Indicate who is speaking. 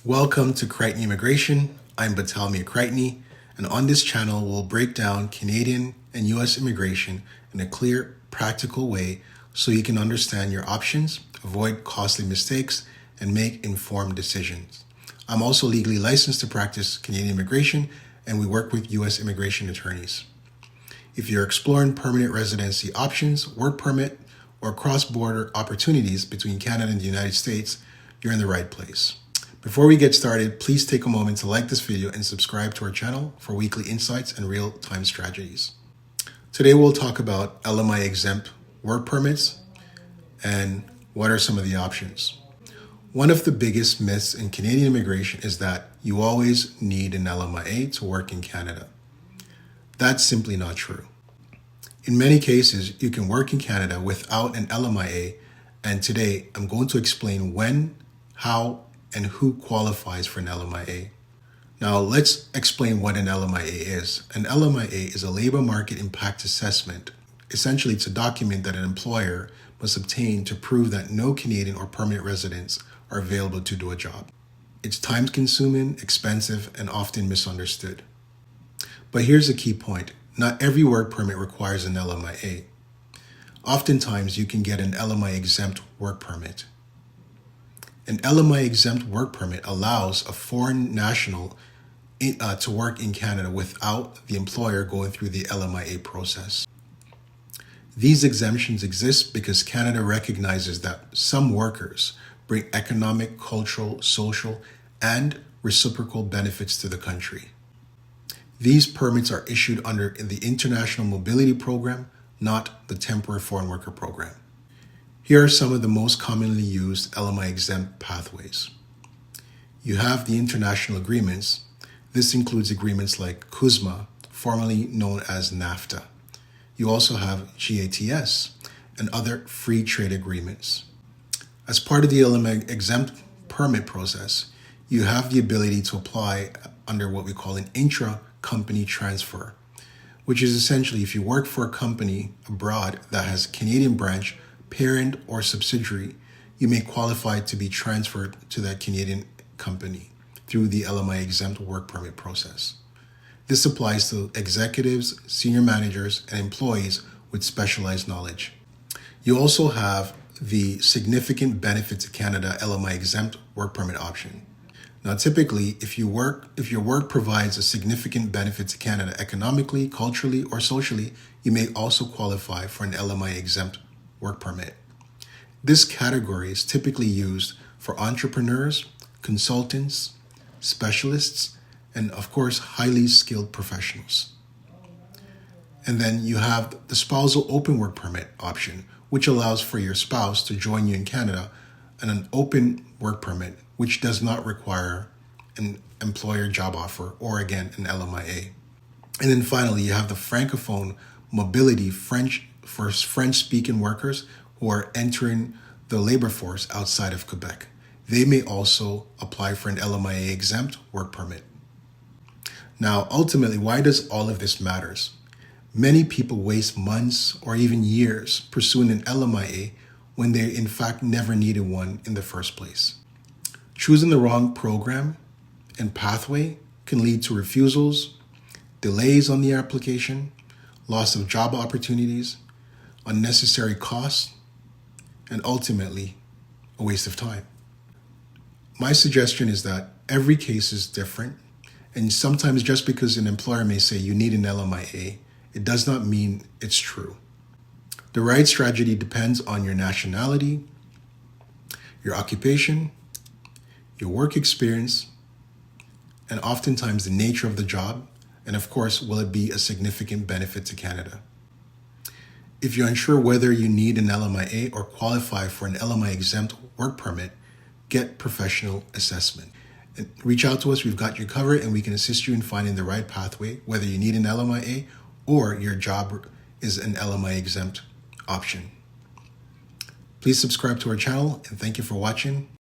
Speaker 1: Welcome to Crichton Immigration. I'm Batalmia Crichton, and on this channel we'll break down Canadian and U.S. immigration in a clear, practical way so you can understand your options, avoid costly mistakes, and make informed decisions. I'm also legally licensed to practice Canadian immigration, and we work with U.S. immigration attorneys. If you're exploring permanent residency options, work permit, or cross-border opportunities between Canada and the United States, you're in the right place. Before we get started, please take a moment to like this video and subscribe to our channel for weekly insights and real-time strategies. Today we'll talk about LMIA-exempt work permits and what are some of the options. One of the biggest myths in Canadian immigration is that you always need an LMIA to work in Canada. That's simply not true. In many cases, you can work in Canada without an LMIA, and today I'm going to explain when, how, and who qualifies for an LMIA. Now let's explain what an LMIA is. An LMIA is a labor market impact assessment. Essentially, it's a document that an employer must obtain to prove that no Canadian or permanent residents are available to do a job. It's time-consuming, expensive, and often misunderstood. But here's a key point. Not every work permit requires an LMIA. Oftentimes, you can get an LMIA-exempt work permit. An LMIA-exempt work permit allows a foreign national to work in Canada without the employer going through the LMIA process. These exemptions exist because Canada recognizes that some workers bring economic, cultural, social, and reciprocal benefits to the country. These permits are issued under the International Mobility Program, not the Temporary Foreign Worker Program. Here are some of the most commonly used LMIA-exempt pathways. You have the international agreements. This includes agreements like CUSMA, formerly known as NAFTA. You also have GATS and other free trade agreements. As part of the LMIA-exempt permit process, you have the ability to apply under what we call an intra-company transfer, which is essentially if you work for a company abroad that has a Canadian branch, parent, or subsidiary, you may qualify to be transferred to that Canadian company through the LMIA-exempt work permit process. This applies to executives, senior managers, and employees with specialized knowledge. You also have the Significant Benefit to Canada LMIA-exempt work permit option. Now, typically, if your work provides a significant benefit to Canada economically, culturally, or socially, you may also qualify for an LMIA-exempt work permit. This category is typically used for entrepreneurs, consultants, specialists, and of course, highly skilled professionals. And then you have the spousal open work permit option, which allows for your spouse to join you in Canada, and an open work permit, which does not require an employer job offer or, again, an LMIA. And then finally, you have the Francophone mobility for French-speaking workers who are entering the labor force outside of Quebec. They may also apply for an LMIA-exempt work permit. Now, ultimately, why does all of this matter? Many people waste months or even years pursuing an LMIA when they in fact never needed one in the first place. Choosing the wrong program and pathway can lead to refusals, delays on the application, loss of job opportunities, unnecessary costs, and ultimately a waste of time. My suggestion is that every case is different, and sometimes just because an employer may say you need an LMIA, it does not mean it's true. The right strategy depends on your nationality, your occupation, your work experience, and oftentimes the nature of the job, and of course, will it be a significant benefit to Canada? If you're unsure whether you need an LMIA or qualify for an LMIA-exempt work permit, get professional assessment. And reach out to us, we've got you covered, and we can assist you in finding the right pathway, whether you need an LMIA or your job is an LMIA-exempt option. Please subscribe to our channel, and thank you for watching.